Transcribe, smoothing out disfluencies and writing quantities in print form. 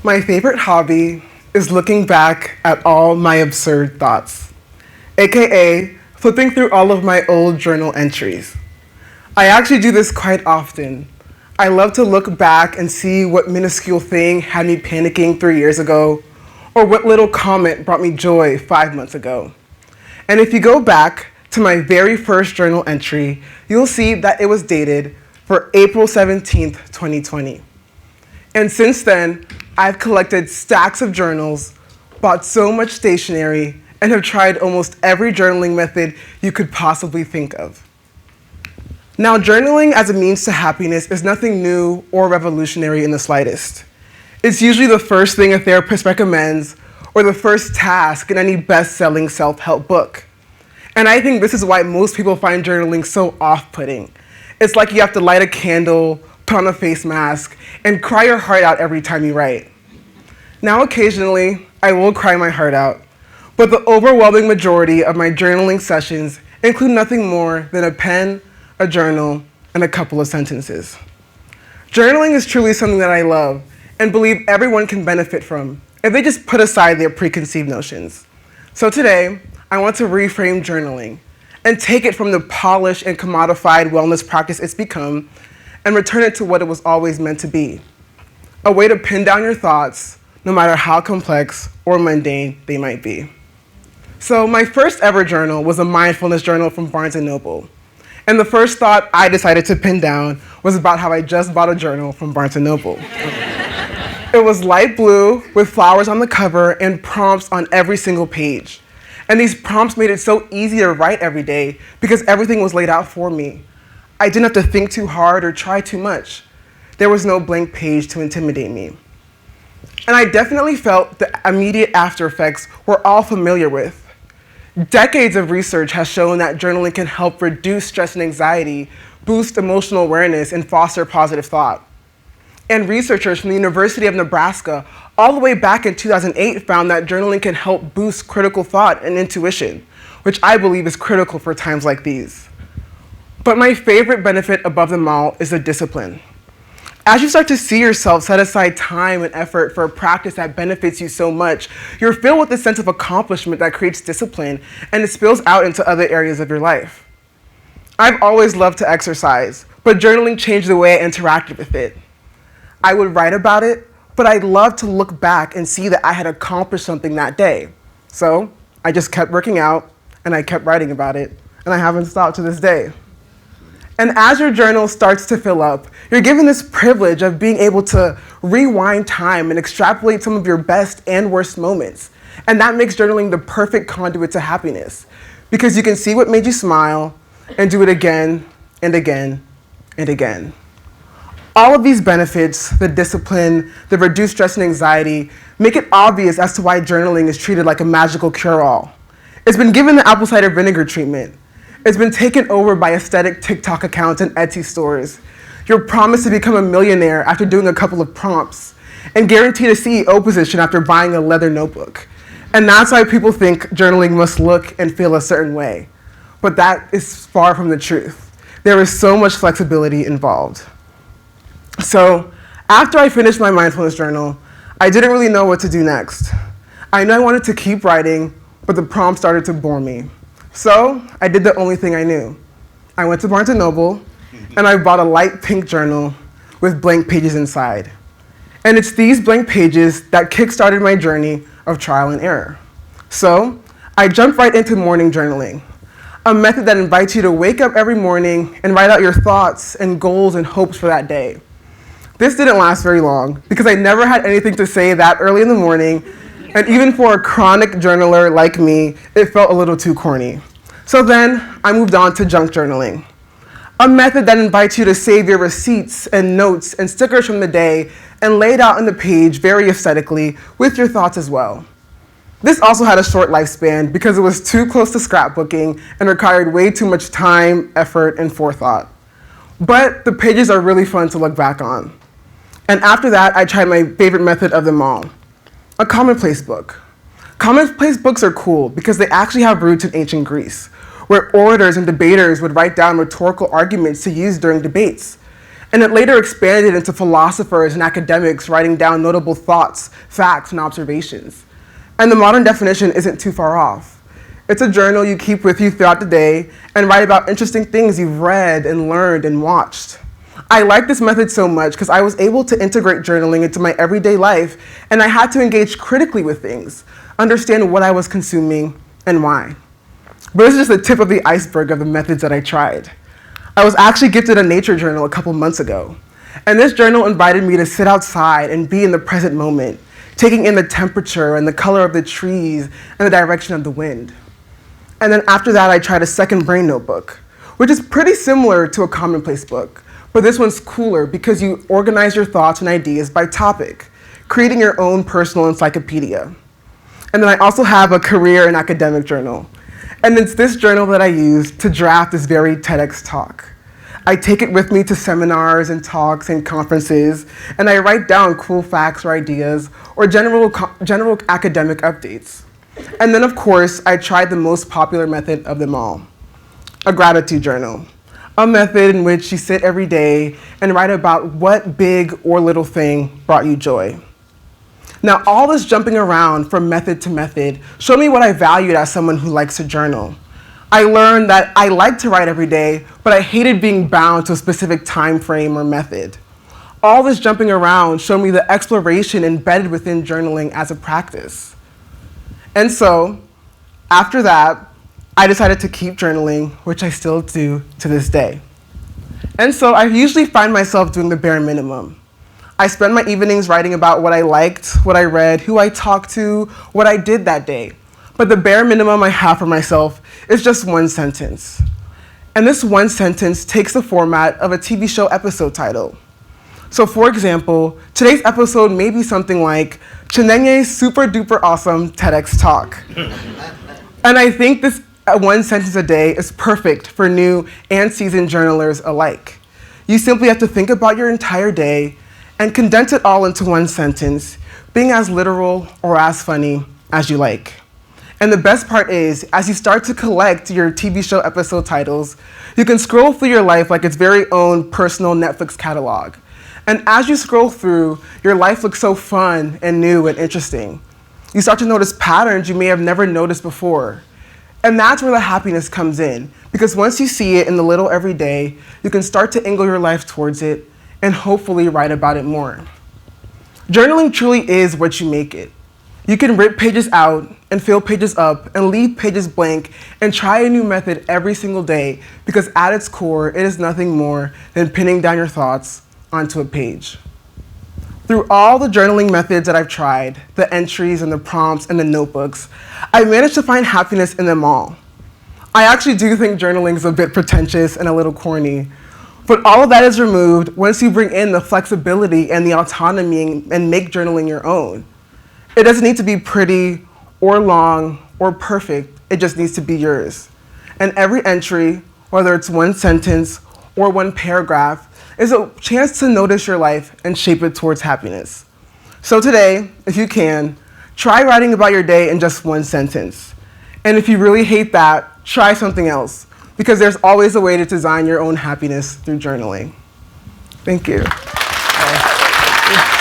My favorite hobby is looking back at all my absurd thoughts, aka flipping through all of my old journal entries. I actually do this quite often. I love to look back and see what minuscule thing had me panicking 3 years ago, or what little comment brought me joy 5 months ago. And if you go back to my very first journal entry, you'll see that it was dated for April 17th, 2020. And since then, I've collected stacks of journals, bought so much stationery, and have tried almost every journaling method you could possibly think of. Now, journaling as a means to happiness is nothing new or revolutionary in the slightest. It's usually the first thing a therapist recommends or the first task in any best-selling self-help book. And I think this is why most people find journaling so off-putting. It's like you have to light a candle, put on a face mask, and cry your heart out every time you write. Now, occasionally, I will cry my heart out, but the overwhelming majority of my journaling sessions include nothing more than a pen, a journal, and a couple of sentences. Journaling is truly something that I love and believe everyone can benefit from if they just put aside their preconceived notions. So today, I want to reframe journaling and take it from the polished and commodified wellness practice it's become and return it to what it was always meant to be, a way to pin down your thoughts, no matter how complex or mundane they might be. So my first ever journal was a mindfulness journal from Barnes & Noble. And the first thought I decided to pin down was about how I just bought a journal from Barnes & Noble. It was light blue with flowers on the cover and prompts on every single page. And these prompts made it so easy to write every day because everything was laid out for me. I didn't have to think too hard or try too much. There was no blank page to intimidate me. And I definitely felt the immediate after effects we're all familiar with. Decades of research has shown that journaling can help reduce stress and anxiety, boost emotional awareness, and foster positive thought. And researchers from the University of Nebraska, all the way back in 2008, found that journaling can help boost critical thought and intuition, which I believe is critical for times like these. But my favorite benefit above them all is the discipline. As you start to see yourself set aside time and effort for a practice that benefits you so much, you're filled with a sense of accomplishment that creates discipline, and it spills out into other areas of your life. I've always loved to exercise, but journaling changed the way I interacted with it. I would write about it, but I'd love to look back and see that I had accomplished something that day. So I just kept working out, and I kept writing about it, and I haven't stopped to this day. And as your journal starts to fill up, you're given this privilege of being able to rewind time and extrapolate some of your best and worst moments. And that makes journaling the perfect conduit to happiness, because you can see what made you smile and do it again and again and again. All of these benefits, the discipline, the reduced stress and anxiety, make it obvious as to why journaling is treated like a magical cure-all. It's been given the apple cider vinegar treatment. It's been taken over by aesthetic TikTok accounts and Etsy stores. You're promised to become a millionaire after doing a couple of prompts, and guaranteed a CEO position after buying a leather notebook. And that's why people think journaling must look and feel a certain way. But that is far from the truth. There is so much flexibility involved. So after I finished my mindfulness journal, I didn't really know what to do next. I knew I wanted to keep writing, but the prompts started to bore me. So I did the only thing I knew. I went to Barnes & Noble, and I bought a light pink journal with blank pages inside. And it's these blank pages that kickstarted my journey of trial and error. So I jumped right into morning journaling, a method that invites you to wake up every morning and write out your thoughts and goals and hopes for that day. This didn't last very long because I never had anything to say that early in the morning, and even for a chronic journaler like me, it felt a little too corny. So then I moved on to junk journaling, a method that invites you to save your receipts and notes and stickers from the day and lay it out on the page very aesthetically with your thoughts as well. This also had a short lifespan because it was too close to scrapbooking and required way too much time, effort, and forethought. But the pages are really fun to look back on. And after that, I tried my favorite method of them all, a commonplace book. Commonplace books are cool because they actually have roots in ancient Greece, where orators and debaters would write down rhetorical arguments to use during debates. and it later expanded into philosophers and academics writing down notable thoughts, facts, and observations. And the modern definition isn't too far off. It's a journal you keep with you throughout the day and write about interesting things you've read and learned and watched. I like this method so much because I was able to integrate journaling into my everyday life, and I had to engage critically with things, understand what I was consuming and why. But this is just the tip of the iceberg of the methods that I tried. I was actually gifted a nature journal a couple months ago, and this journal invited me to sit outside and be in the present moment, taking in the temperature and the color of the trees and the direction of the wind. And then after that, I tried a second brain notebook, which is pretty similar to a commonplace book, but this one's cooler because you organize your thoughts and ideas by topic, creating your own personal encyclopedia. And then I also have a career and academic journal. And it's this journal that I use to draft this very TEDx talk. I take it with me to seminars and talks and conferences, and I write down cool facts or ideas or general academic updates. And then, of course, I tried the most popular method of them all, a gratitude journal, a method in which you sit every day and write about what big or little thing brought you joy. Now, all this jumping around from method to method showed me what I valued as someone who likes to journal. I learned that I like to write every day, but I hated being bound to a specific time frame or method. All this jumping around showed me the exploration embedded within journaling as a practice. And so, after that, I decided to keep journaling, which I still do to this day. And so I usually find myself doing the bare minimum. I spend my evenings writing about what I liked, what I read, who I talked to, what I did that day. But the bare minimum I have for myself is just one sentence. And this one sentence takes the format of a TV show episode title. So for example, today's episode may be something like Chinenye's super duper awesome TEDx talk. And I think this one sentence a day is perfect for new and seasoned journalers alike. You simply have to think about your entire day and condense it all into one sentence, being as literal or as funny as you like. And the best part is, as you start to collect your TV show episode titles, you can scroll through your life like its very own personal Netflix catalog. And as you scroll through, your life looks so fun and new and interesting. You start to notice patterns you may have never noticed before. And that's where the happiness comes in, because once you see it in the little every day, you can start to angle your life towards it and hopefully write about it more. Journaling truly is what you make it. You can rip pages out and fill pages up and leave pages blank and try a new method every single day, because at its core, it is nothing more than pinning down your thoughts onto a page. Through all the journaling methods that I've tried, the entries and the prompts and the notebooks, I managed to find happiness in them all. I actually do think journaling is a bit pretentious and a little corny, but all of that is removed once you bring in the flexibility and the autonomy and make journaling your own. It doesn't need to be pretty or long or perfect, it just needs to be yours. And every entry, whether it's one sentence or one paragraph, is a chance to notice your life and shape it towards happiness. So today, if you can, try writing about your day in just one sentence. And if you really hate that, try something else, because there's always a way to design your own happiness through journaling. Thank you.